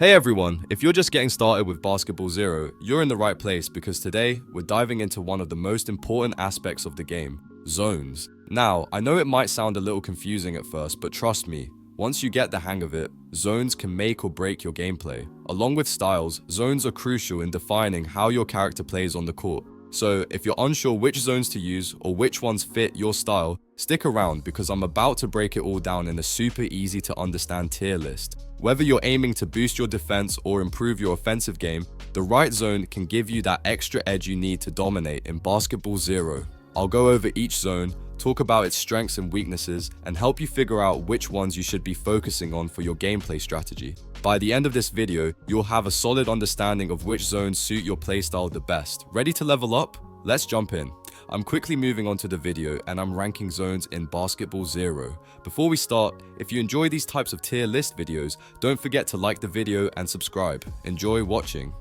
Hey everyone, if you're just getting started with Basketball Zero, you're in the right place because today we're diving into one of the most important aspects of the game, zones. Now, I know it might sound a little confusing at first, but trust me, once you get the hang of it, zones can make or break your gameplay. Along with styles, zones are crucial in defining how your character plays on the court. So if you're unsure which zones to use or which ones fit your style, stick around because I'm about to break it all down in a super easy to understand tier list. Whether you're aiming to boost your defense or improve your offensive game, the right zone can give you that extra edge you need to dominate in Basketball Zero. I'll go over each zone, talk about its strengths and weaknesses, and help you figure out which ones you should be focusing on for your gameplay strategy. By the end of this video, you'll have a solid understanding of which zones suit your playstyle the best. Ready to level up? Let's jump in. I'm quickly moving on to the video and I'm ranking zones in Basketball Zero. Before we start, if you enjoy these types of tier list videos, don't forget to like the video and subscribe. Enjoy watching.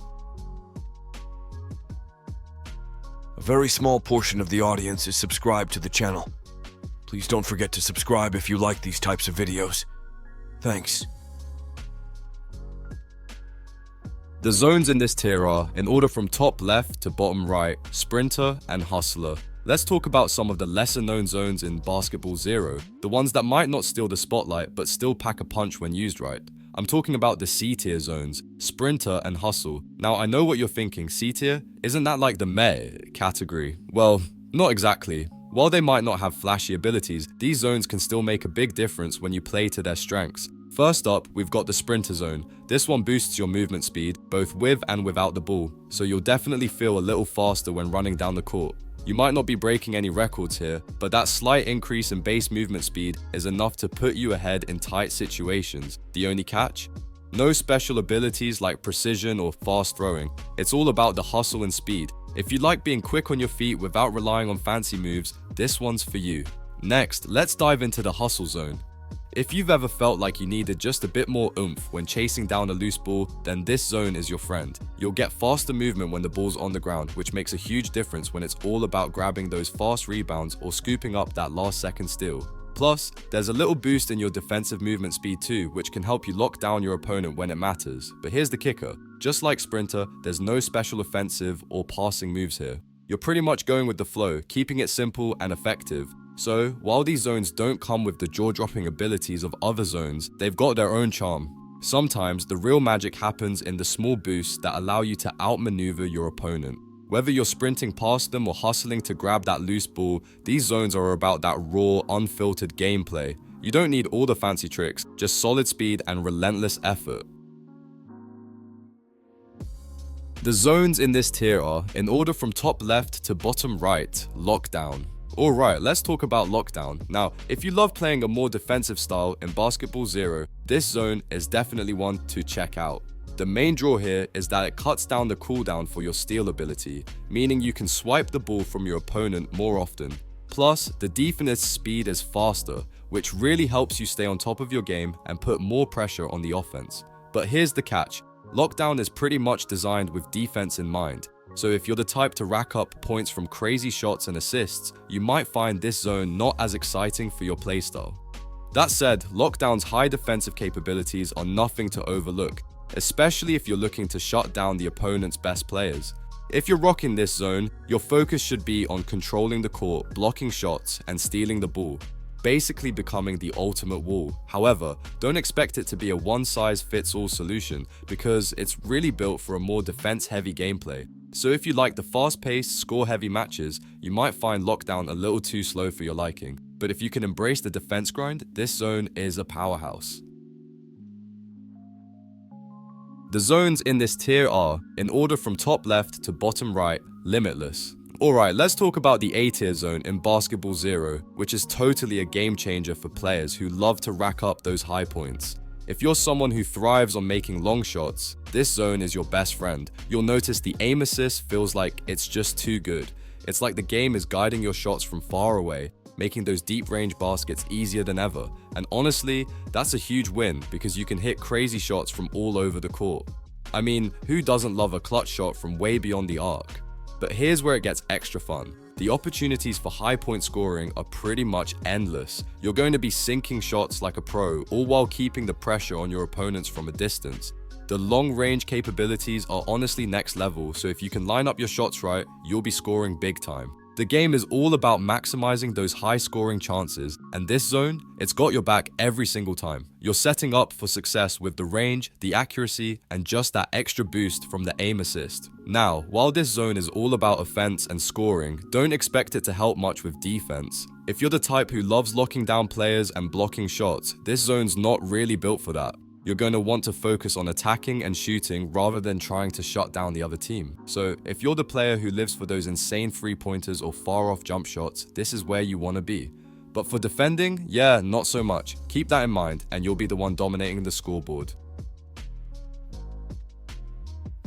A very small portion of the audience is subscribed to the channel. Please don't forget to subscribe if you like these types of videos. Thanks. The zones in this tier are, in order from top left to bottom right, Sprinter and Hustler. Let's talk about some of the lesser known zones in Basketball Zero, the ones that might not steal the spotlight but still pack a punch when used right. I'm talking about the C tier zones, Sprinter and Hustle. Now I know what you're thinking, C tier? Isn't that like the meh category? Well, not exactly. While they might not have flashy abilities, these zones can still make a big difference when you play to their strengths. First up, we've got the Sprinter zone. This one boosts your movement speed, both with and without the ball, so you'll definitely feel a little faster when running down the court. You might not be breaking any records here, but that slight increase in base movement speed is enough to put you ahead in tight situations. The only catch? No special abilities like precision or fast throwing. It's all about the hustle and speed. If you like being quick on your feet without relying on fancy moves, this one's for you. Next, let's dive into the Hustle zone. If you've ever felt like you needed just a bit more oomph when chasing down a loose ball, then this zone is your friend. You'll get faster movement when the ball's on the ground, which makes a huge difference when it's all about grabbing those fast rebounds or scooping up that last second steal. Plus, there's a little boost in your defensive movement speed too, which can help you lock down your opponent when it matters. But here's the kicker. Just like Sprinter, there's no special offensive or passing moves here. You're pretty much going with the flow, keeping it simple and effective. So, while these zones don't come with the jaw-dropping abilities of other zones, they've got their own charm. Sometimes, the real magic happens in the small boosts that allow you to outmaneuver your opponent. Whether you're sprinting past them or hustling to grab that loose ball, these zones are about that raw, unfiltered gameplay. You don't need all the fancy tricks, just solid speed and relentless effort. The zones in this tier are, in order from top left to bottom right, Lockdown. Alright, let's talk about Lockdown. Now, if you love playing a more defensive style in Basketball Zero, this zone is definitely one to check out. The main draw here is that it cuts down the cooldown for your steal ability, meaning you can swipe the ball from your opponent more often. Plus, the defense speed is faster, which really helps you stay on top of your game and put more pressure on the offense. But here's the catch. Lockdown is pretty much designed with defense in mind. So if you're the type to rack up points from crazy shots and assists, you might find this zone not as exciting for your playstyle. That said, Lockdown's high defensive capabilities are nothing to overlook, especially if you're looking to shut down the opponent's best players. If you're rocking this zone, your focus should be on controlling the court, blocking shots, and stealing the ball, basically becoming the ultimate wall. However, don't expect it to be a one-size-fits-all solution because it's really built for a more defense-heavy gameplay. So if you like the fast-paced, score-heavy matches, you might find Lockdown a little too slow for your liking. But if you can embrace the defense grind, this zone is a powerhouse. The zones in this tier are, in order from top left to bottom right, Limitless. Alright, let's talk about the A tier zone in Basketball Zero, which is totally a game changer for players who love to rack up those high points. If you're someone who thrives on making long shots, this zone is your best friend. You'll notice the aim assist feels like it's just too good. It's like the game is guiding your shots from far away, making those deep range baskets easier than ever. And honestly, that's a huge win because you can hit crazy shots from all over the court. I mean, who doesn't love a clutch shot from way beyond the arc? But here's where it gets extra fun. The opportunities for high point scoring are pretty much endless. You're going to be sinking shots like a pro, all while keeping the pressure on your opponents from a distance. The long-range capabilities are honestly next level, so if you can line up your shots right, you'll be scoring big time. The game is all about maximizing those high-scoring chances, and this zone, it's got your back every single time. You're setting up for success with the range, the accuracy, and just that extra boost from the aim assist. Now, while this zone is all about offense and scoring, don't expect it to help much with defense. If you're the type who loves locking down players and blocking shots, this zone's not really built for that. You're going to want to focus on attacking and shooting rather than trying to shut down the other team. So if you're the player who lives for those insane three-pointers or far-off jump shots, this is where you want to be. But for defending, yeah, not so much. Keep that in mind and you'll be the one dominating the scoreboard.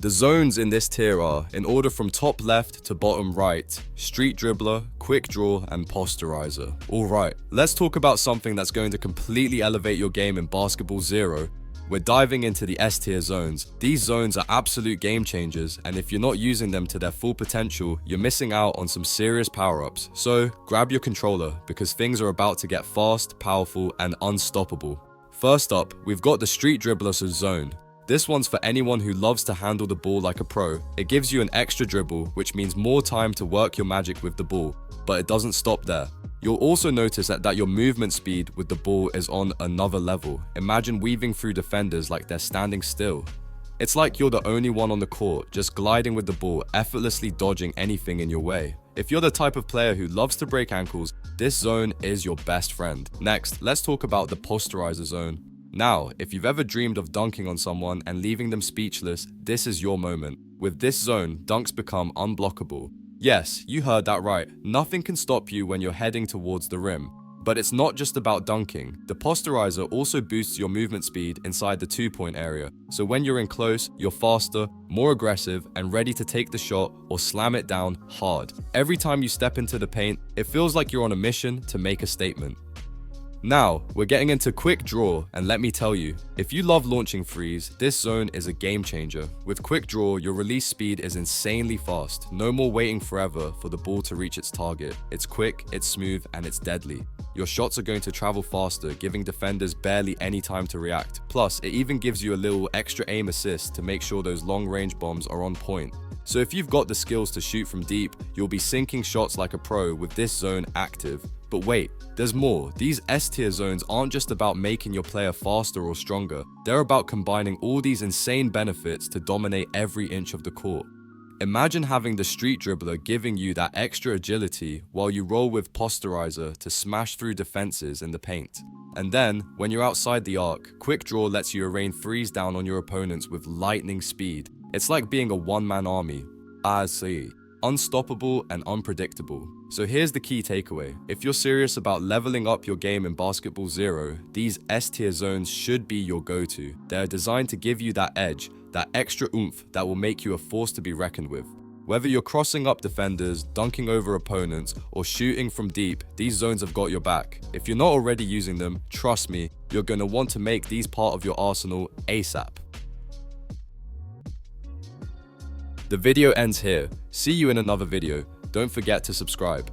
The zones in this tier are, in order from top left to bottom right, street dribbler, quick draw, and posterizer. Alright, let's talk about something that's going to completely elevate your game in Basketball Zero. We're diving into the S tier zones. These zones are absolute game changers, and if you're not using them to their full potential, you're missing out on some serious power-ups. So grab your controller, because things are about to get fast, powerful, and unstoppable. First up, we've got the street dribbler zone. This one's for anyone who loves to handle the ball like a pro. It gives you an extra dribble, which means more time to work your magic with the ball, but it doesn't stop there. You'll also notice that your movement speed with the ball is on another level. Imagine weaving through defenders like they're standing still. It's like you're the only one on the court, just gliding with the ball, effortlessly dodging anything in your way. If you're the type of player who loves to break ankles, this zone is your best friend. Next, let's talk about the posterizer zone. Now, if you've ever dreamed of dunking on someone and leaving them speechless, this is your moment. With this zone, dunks become unblockable. Yes, you heard that right. Nothing can stop you when you're heading towards the rim. But it's not just about dunking. The posterizer also boosts your movement speed inside the two-point area. So when you're in close, you're faster, more aggressive, and ready to take the shot or slam it down hard. Every time you step into the paint, it feels like you're on a mission to make a statement. Now, we're getting into quick draw, and let me tell you, if you love launching threes, this zone is a game changer. With quick draw, your release speed is insanely fast. No more waiting forever for the ball to reach its target. It's quick, it's smooth, and it's deadly. Your shots are going to travel faster, giving defenders barely any time to react. Plus, it even gives you a little extra aim assist to make sure those long-range bombs are on point. So if you've got the skills to shoot from deep, you'll be sinking shots like a pro with this zone active. But wait, there's more. These S-tier zones aren't just about making your player faster or stronger. They're about combining all these insane benefits to dominate every inch of the court. Imagine having the street dribbler giving you that extra agility while you roll with posterizer to smash through defenses in the paint. And then, when you're outside the arc, quick draw lets you rain threes down on your opponents with lightning speed. It's like being a one-man army. I see. Unstoppable and unpredictable. So here's the key takeaway. If you're serious about leveling up your game in Basketball Zero, these S-tier zones should be your go-to. They're designed to give you that edge, that extra oomph that will make you a force to be reckoned with. Whether you're crossing up defenders, dunking over opponents, or shooting from deep, these zones have got your back. If you're not already using them, trust me, you're going to want to make these part of your arsenal ASAP. The video ends here. See you in another video. Don't forget to subscribe.